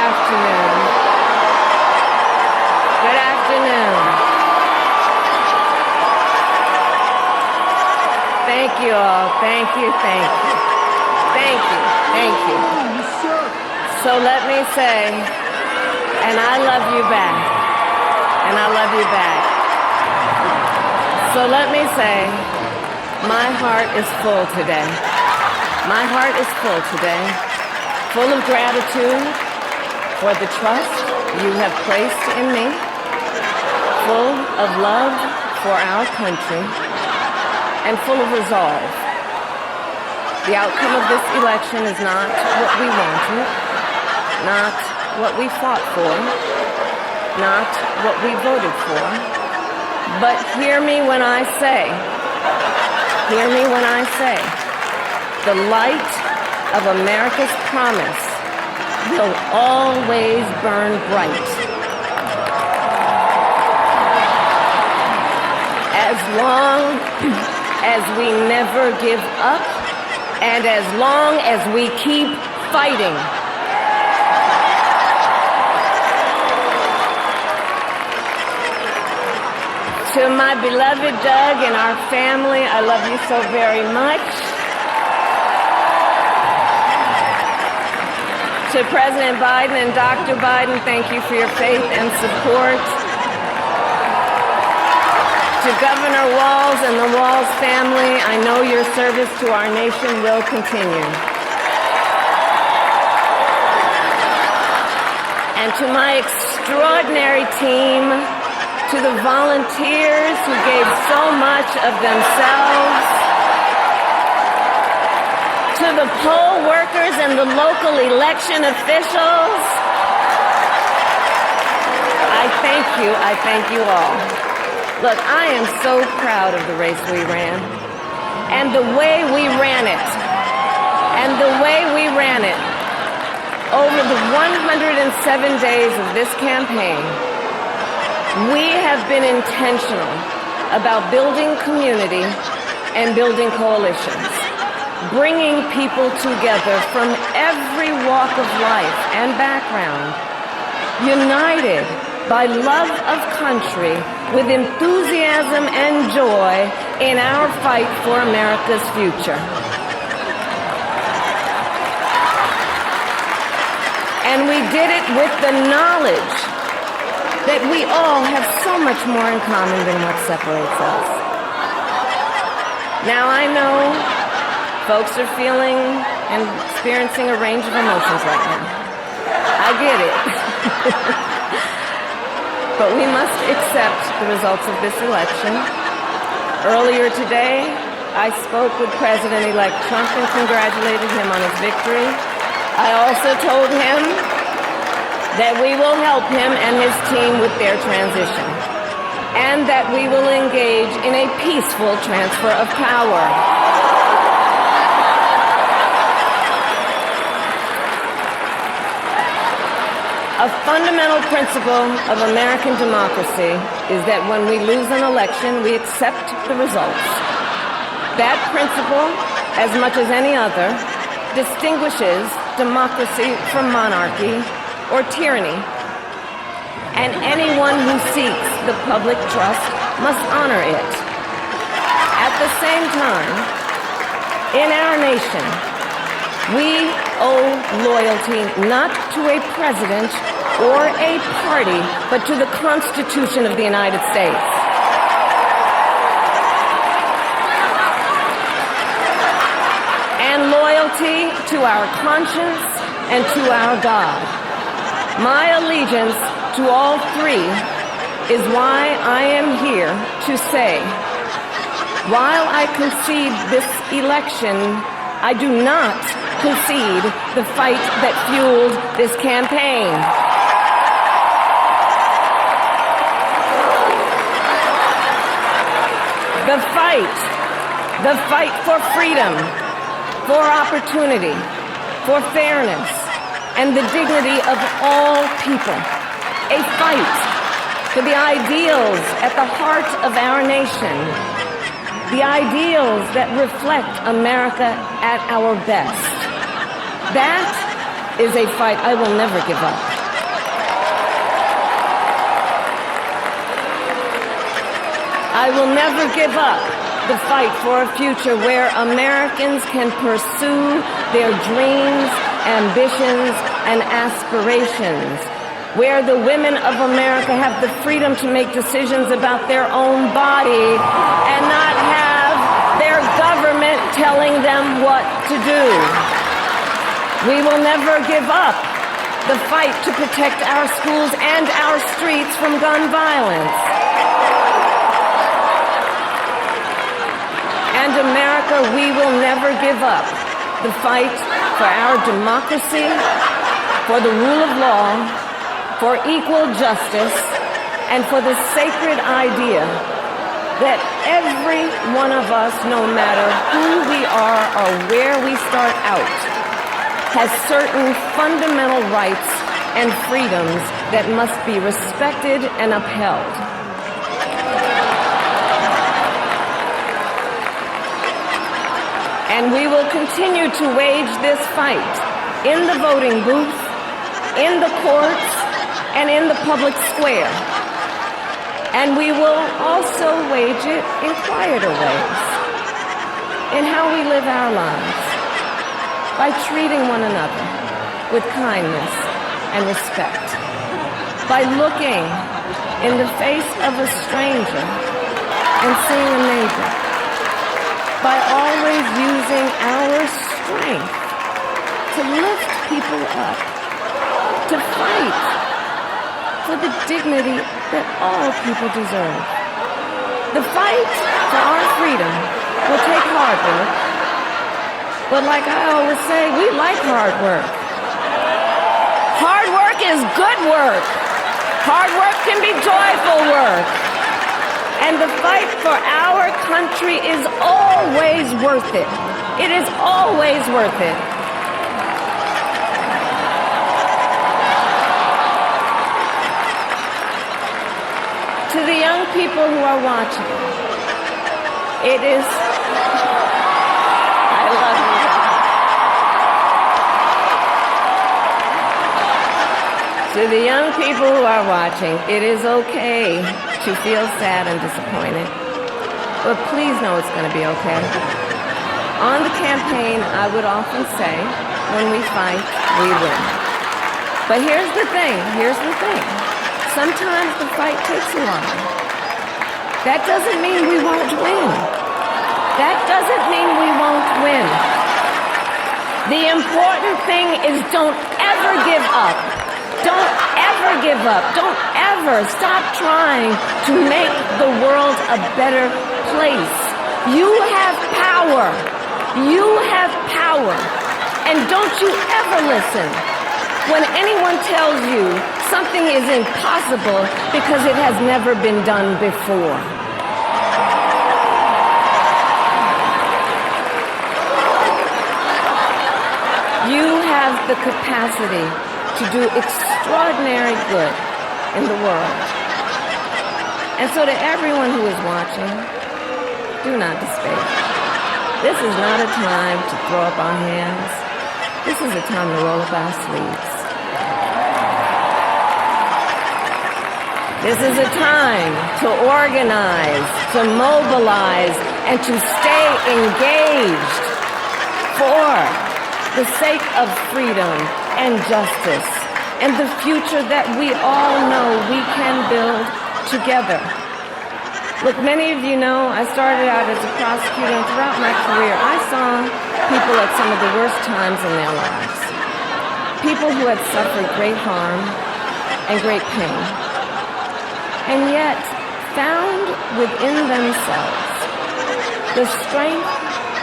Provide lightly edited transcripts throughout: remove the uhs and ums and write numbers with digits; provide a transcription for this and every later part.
afternoon. Good afternoon. Thank you all. Thank you, thank you. Thank you, thank you. So let me say, and I love you back. And I love you back. So let me say, my heart is full today. My heart is full today, full of gratitude for the trust you have placed in me, full of love for our country, and full of resolve. The outcome of this election is not what we wanted, not what we fought for, not what we voted for, but hear me when I say, the light of America's promise will always burn bright. As long as we never give up, and as long as we keep fighting. To my beloved Doug and our family, I love you so very much. To President Biden and Dr. Biden, thank you for your faith and support. To Governor Walz and the Walz family, I know your service to our nation will continue. And to my extraordinary team, to the volunteers who gave so much of themselves, to the poll workers and the local election officials, I thank you all. Look, I am so proud of the race we ran, and the way we ran it, over the 107 days of this campaign. We have been intentional about building community and building coalitions, bringing people together from every walk of life and background, united by love of country with enthusiasm and joy in our fight for America's future. And we did it with the knowledge that we all have so much more in common than what separates us. Now, I know folks are feeling and experiencing a range of emotions right now. I get it. But we must accept the results of this election. Earlier today, I spoke with President-elect Trump and congratulated him on his victory. I also told him that we will help him and his team with their transition, and that we will engage in a peaceful transfer of power. A fundamental principle of American democracy is that when we lose an election, we accept the results. That principle, as much as any other, distinguishes democracy from monarchy or tyranny, and anyone who seeks the public trust must honor it. At the same time, in our nation, we owe loyalty not to a president or a party, but to the Constitution of the United States. And loyalty to our conscience and to our God. My allegiance to all three is why I am here to say, while I concede this election, I do not concede the fight that fueled this campaign. The fight for freedom, for opportunity, for fairness, and the dignity of all people. A fight for the ideals at the heart of our nation, the ideals that reflect America at our best. That is a fight I will never give up. I will never give up the fight for a future where Americans can pursue their dreams, ambitions, and aspirations, where the women of America have the freedom to make decisions about their own body and not have their government telling them what to do. We will never give up the fight to protect our schools and our streets from gun violence. And America, we will never give up the fight for our democracy, for the rule of law, for equal justice, and for the sacred idea that every one of us, no matter who we are or where we start out, has certain fundamental rights and freedoms that must be respected and upheld. And we will continue to wage this fight in the voting booth, in the courts, and in the public square. And we will also wage it in quieter ways, in how we live our lives, by treating one another with kindness and respect, by looking in the face of a stranger and seeing a neighbor, by always using our strength to lift people up, to fight for the dignity that all people deserve. The fight for our freedom will take hard work, but like I always say, we like hard work. Hard work is good work. Hard work can be joyful work. And the fight for our country is always worth it. It is always worth it. To the young people who are watching, it is, I love you. To the young people who are watching, it is okay to feel sad and disappointed, but please know it's going to be okay. On the campaign, I would often say, when we fight, we win. But here's the thing. Sometimes the fight takes a while. That doesn't mean we won't win. That doesn't mean we won't win. The important thing is don't ever give up. Don't ever give up. Don't ever stop trying to make the world a better place. You have power. You have power. And don't you ever listen when anyone tells you something is impossible because it has never been done before. You have the capacity to do extraordinary good in the world. And so to everyone who is watching, do not despair. This is not a time to throw up our hands. This is a time to roll up our sleeves. This is a time to organize, to mobilize, and to stay engaged for the sake of freedom and justice and the future that we all know we can build together. Look, many of you know I started out as a prosecutor, and throughout my career I saw people at some of the worst times in their lives. People who had suffered great harm and great pain, and yet found within themselves the strength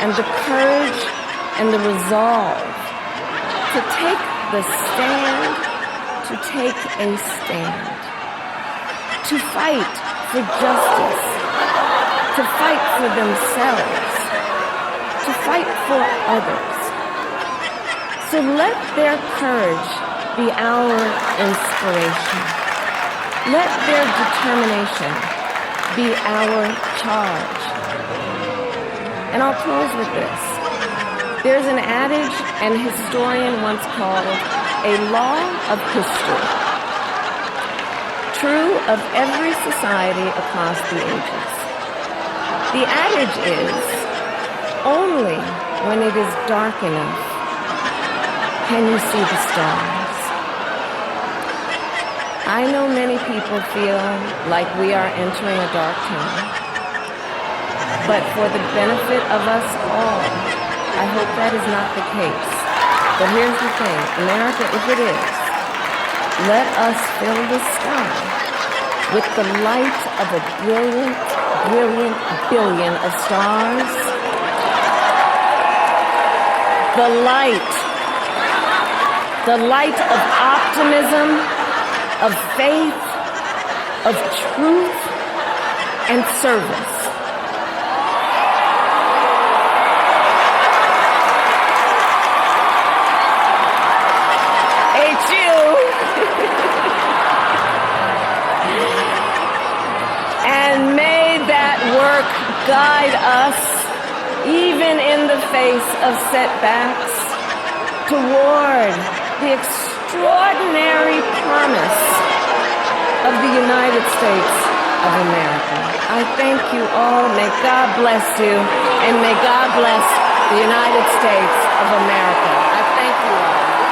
and the courage and the resolve to take the stand, to take a stand, to fight for justice, to fight for themselves, to fight for others. So let their courage be our inspiration. Let their determination be our charge. And I'll close with this. There's an adage an historian once called a law of history, true of every society across the ages. The adage is, only when it is dark enough can you see the stars. I know many people feel like we are entering a dark tunnel, but for the benefit of us all, I hope that is not the case. But here's the thing, America, if it is, let us fill the sky with the light of a brilliant, brilliant billion of stars. The light of optimism, of faith, of truth, and service. And may that work guide us, even in the face of setbacks, toward the extraordinary promise of the United States of America. I thank you all. May God bless you, and may God bless the United States of America. I thank you all.